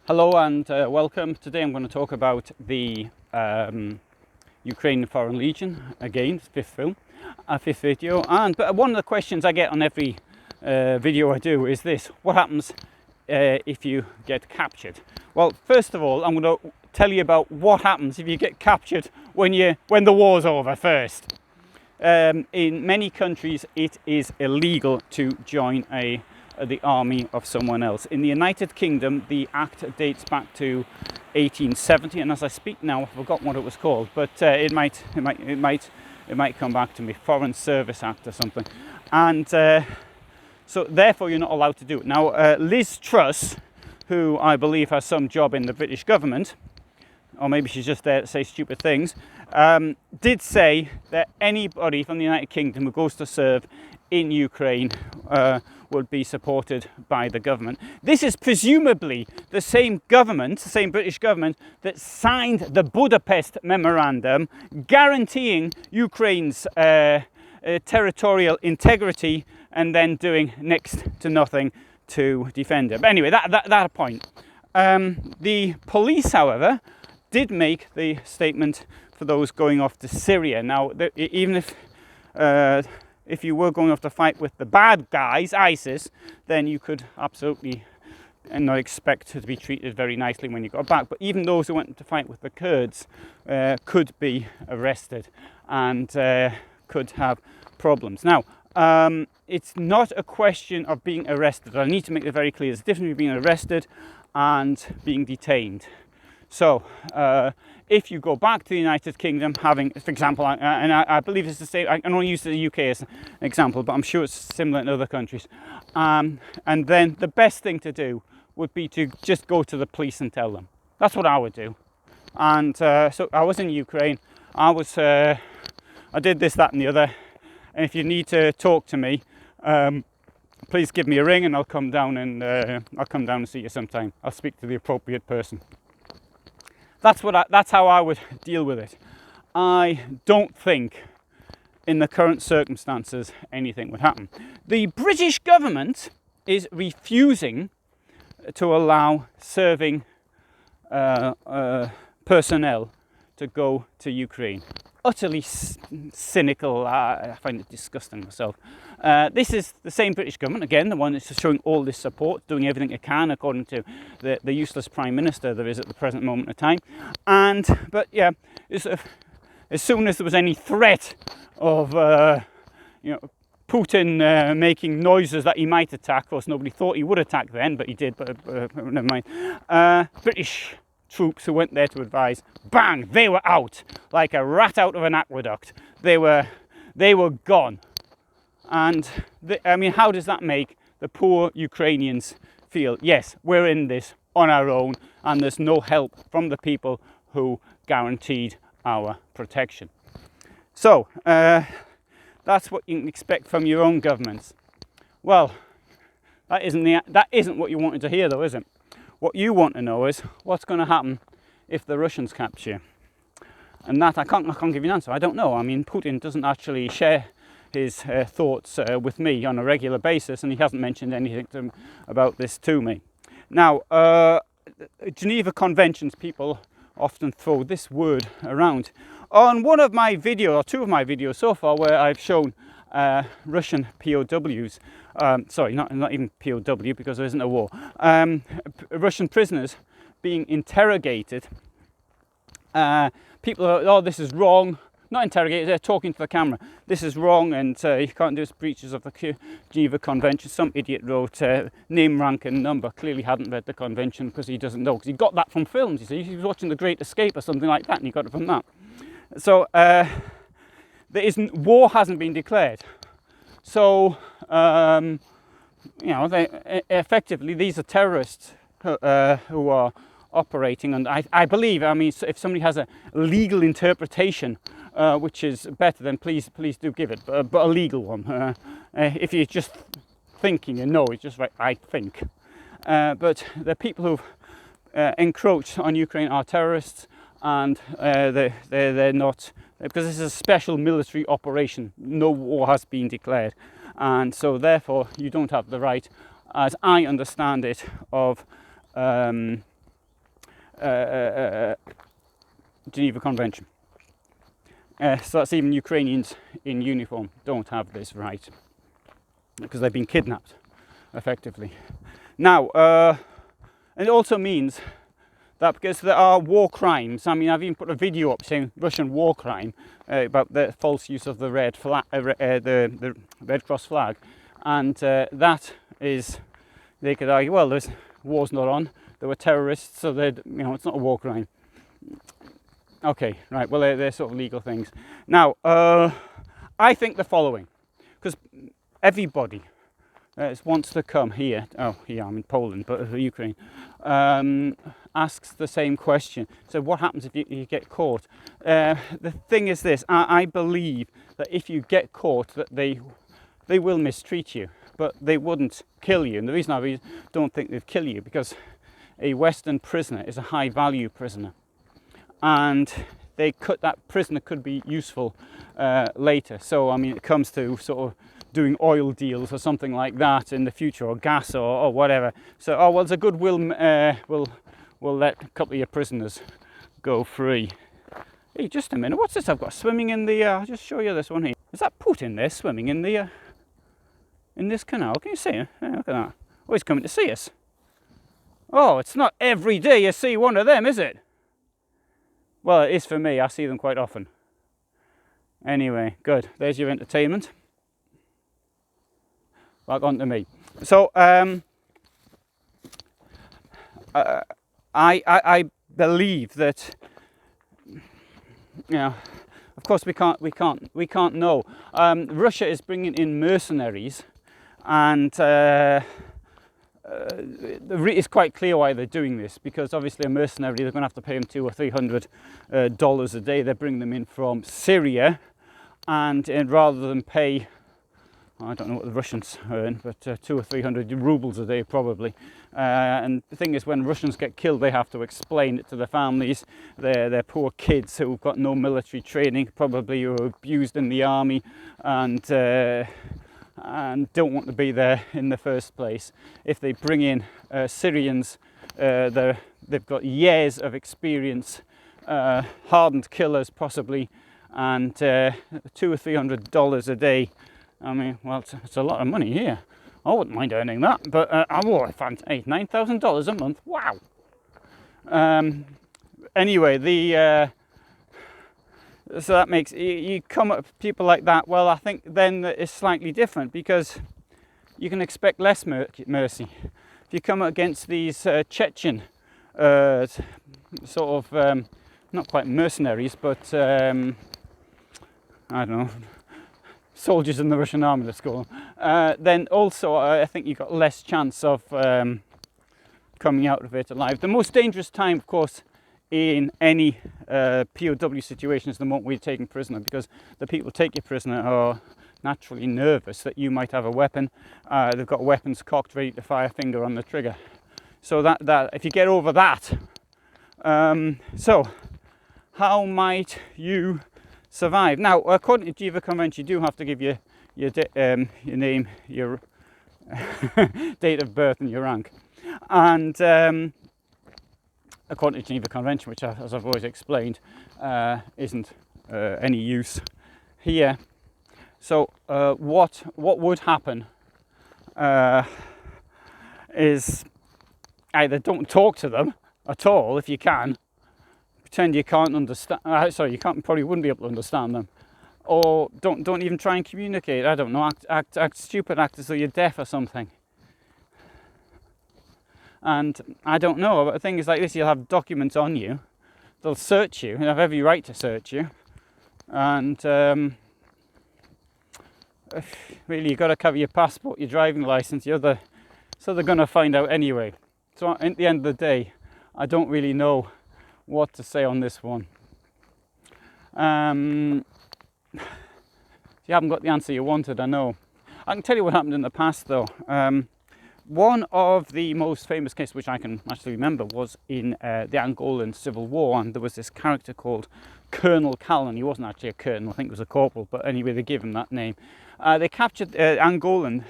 Hello and welcome. Today I'm going to talk about the Ukrainian Foreign Legion, again, fifth video. But one of the questions I get on every video I do is this: what happens if you get captured? Well, first of all, I'm going to tell you about what happens if you get captured when the war's over first. In many countries, it is illegal to join the army of someone else. In the United Kingdom, the act dates back to 1870, and as I speak now, I've forgotten what it was called, but it might come back to me. Foreign Service Act or something. And so therefore you're not allowed to do it. Now Liz Truss, who I believe has some job in the British government, or maybe she's just there to say stupid things, did say that anybody from the United Kingdom who goes to serve in Ukraine would be supported by the government. This is presumably the same government, the same British government, that signed the Budapest Memorandum guaranteeing Ukraine's territorial integrity and then doing next to nothing to defend it. But anyway, that point. The police, however, did make the statement for those going off to Syria. Now, even if you were going off to fight with the bad guys, ISIS, then you could absolutely not expect to be treated very nicely when you got back. But even those who went to fight with the Kurds could be arrested and could have problems. Now, it's not a question of being arrested. I need to make it very clear. There's a difference between being arrested and being detained. So, if you go back to the United Kingdom, having, for example, and I believe it's the same, I can only use the UK as an example, but I'm sure it's similar in other countries. And then the best thing to do would be to just go to the police and tell them. That's what I would do. And so I was in Ukraine. I did this, that, and the other. And if you need to talk to me, please give me a ring, and I'll come down and see you sometime. I'll speak to the appropriate person. That's how I would deal with it. I don't think, in the current circumstances, anything would happen. The British government is refusing to allow serving personnel to go to Ukraine. Utterly cynical. I find it disgusting myself. This is the same British government, again, the one that's showing all this support, doing everything it can according to the useless Prime Minister there is at the present moment of time. But yeah, as soon as there was any threat of Putin making noises that he might attack, of course nobody thought he would attack then, but he did, but never mind. British troops who went there to advise, bang, they were out like a rat out of an aqueduct. They were gone. And how does that make the poor Ukrainians feel? Yes, we're in this on our own, and there's no help from the people who guaranteed our protection. So that's what you can expect from your own governments. Well, that isn't what you wanted to hear, though, is it? What you want to know is what's going to happen if the Russians capture you. And that I can't give you an answer. I don't know. I mean, Putin doesn't actually share his thoughts with me on a regular basis, and he hasn't mentioned anything about this to me. Now, Geneva Conventions, people often throw this word around. On one of my videos, or two of my videos so far, where I've shown Russian POWs, sorry, not even POW because there isn't a war, Russian prisoners being interrogated, people are, oh, this is wrong. Not interrogated, they're talking to the camera. This is wrong, and you can't do this, breaches of the Geneva Convention. Some idiot wrote name, rank, and number. Clearly hadn't read the convention because he doesn't know. Because he got that from films. You see, he was watching The Great Escape or something like that, and he got it from that. So war hasn't been declared. So effectively these are terrorists who are operating, and I believe. I mean, if somebody has a legal interpretation which is better, then please do give it, but a legal one. If you're just thinking, it's just right, I think. But the people who've encroached on Ukraine are terrorists, and they're not, because this is a special military operation. No war has been declared, and so therefore you don't have the right, as I understand it, of Geneva Convention. So that's even Ukrainians in uniform don't have this right because they've been kidnapped, effectively. Now, and it also means that because there are war crimes, I mean, I've even put a video up saying Russian war crime about the false use of the red flag, the Red Cross flag, and that is, they could argue, well, there's war's not on, there were terrorists, so it's not a war crime. Okay, right, well, they're sort of legal things. Now, I think the following, because everybody wants to come here, here I'm in Poland, but Ukraine, asks the same question. So what happens if you get caught? The thing is this, I believe that if you get caught, that they will mistreat you, but they wouldn't kill you. And the reason I don't think they'd kill you, because a Western prisoner is a high value prisoner. And that prisoner could be useful later. So, I mean, it comes to sort of doing oil deals or something like that in the future, or gas or whatever. So, well, there's a goodwill, we'll let a couple of your prisoners go free. Hey, just a minute, what's this I've got swimming in the, I'll just show you this one here. Is that Putin there swimming in the, in this canal? Can you see it? Yeah, look at that. Oh, he's coming to see us. Oh, it's not every day you see one of them, is it? Well, it is for me, I see them quite often. Anyway, good, there's your entertainment. Back on to me. So, I believe that, of course we can't know. Russia is bringing in mercenaries, and it's quite clear why they're doing this, because obviously a mercenary, they're going to have to pay them $200 or $300 a day. They bring them in from Syria, and rather than pay, I don't know what the Russians earn, but 200 or 300 rubles a day probably. And the thing is, when Russians get killed, they have to explain it to their families, their poor kids who've got no military training, probably who are abused in the army, and don't want to be there in the first place. If they bring in Syrians, they've got years of experience, hardened killers possibly, and $200 or $300 a day. I mean, well, it's a lot of money here. I wouldn't mind earning that, but I found $9,000 a month. Wow. Anyway, so that makes you come up with people like that. Well, I think then it's slightly different, because you can expect less mercy. If you come against these Chechen sort of not quite mercenaries, but I don't know, soldiers in the Russian army, let's call them, then also I think you've got less chance of coming out of it alive. The most dangerous time, of course, in any POW situation is the moment we're taken prisoner, because the people who take you prisoner are naturally nervous that you might have a weapon. They've got weapons cocked, ready to fire, finger on the trigger. So that if you get over that, so how might you survive? Now, according to Geneva Convention, you do have to give your name, your date of birth, and your rank. And according to Geneva Convention, which, as I've always explained, isn't any use here. So, what would happen is either don't talk to them at all if you can. Pretend you can't understand. Probably wouldn't be able to understand them, or don't even try and communicate. I don't know. Act stupid. Act as though you're deaf or something. And I don't know. But things like this, you'll have documents on you. They'll search you. They have every right to search you. And really, you've got to cover your passport, your driving license, so they're going to find out anyway. So at the end of the day, I don't really know what to say on this one. If you haven't got the answer you wanted, I know. I can tell you what happened in the past, though. One of the most famous cases, which I can actually remember, was in the Angolan Civil War, and there was this character called Colonel Callan. He wasn't actually a colonel, I think it was a corporal, but anyway, they gave him that name. They captured Angolans,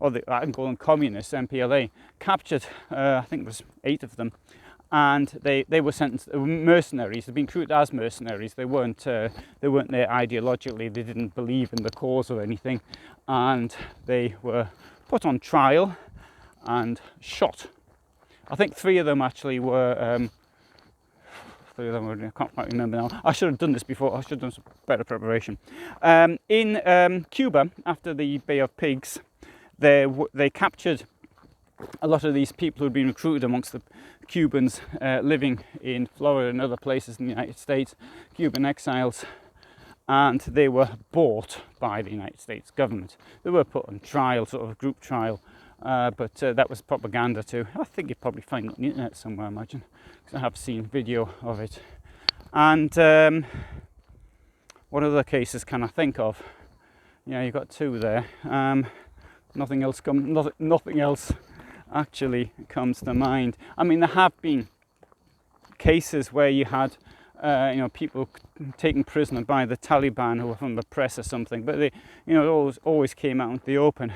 or the Angolan communists, MPLA, captured, I think it was 8 of them, and they were sentenced. They were mercenaries. They'd been recruited as mercenaries. They weren't there ideologically. They didn't believe in the cause or anything, and they were put on trial and shot. I think three of them actually were. I can't quite remember now. I should have done this before. I should have done some better preparation. In Cuba, after the Bay of Pigs, they captured a lot of these people who had been recruited amongst the Cubans living in Florida and other places in the United States, Cuban exiles, and they were bought by the United States government. They were put on trial, sort of a group trial, but that was propaganda too. I think you'd probably find it on the internet somewhere, I imagine, because I have seen video of it. And what other cases can I think of? Yeah, you've got two there. Nothing else actually comes to mind. I mean, there have been cases where you had people taken prisoner by the Taliban who were from the press or something, but they always came out in the open.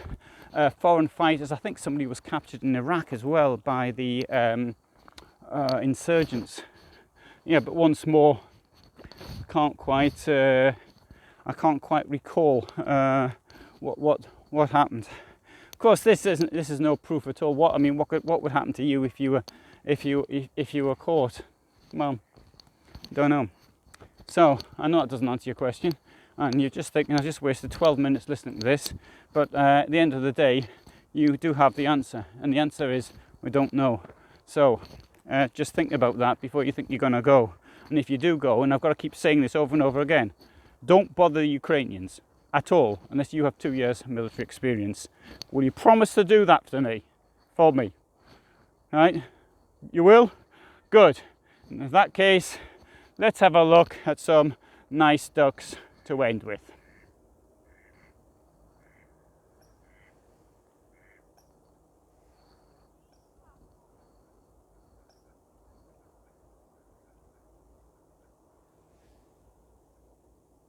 Foreign fighters, I think somebody was captured in Iraq as well by the insurgents. Yeah, but once more, I can't quite recall what happened. Of course, this is no proof at all. What would happen to you if you were caught? Well, don't know. So I know that doesn't answer your question, and you're just thinking I just wasted 12 minutes listening to this. But at the end of the day, you do have the answer, and the answer is we don't know. So just think about that before you think you're going to go. And if you do go, and I've got to keep saying this over and over again, don't bother the Ukrainians at all unless you have 2 years military experience. Will you promise to do that for me? Right? You will? Good. In that case, let's have a look at some nice ducks to end with.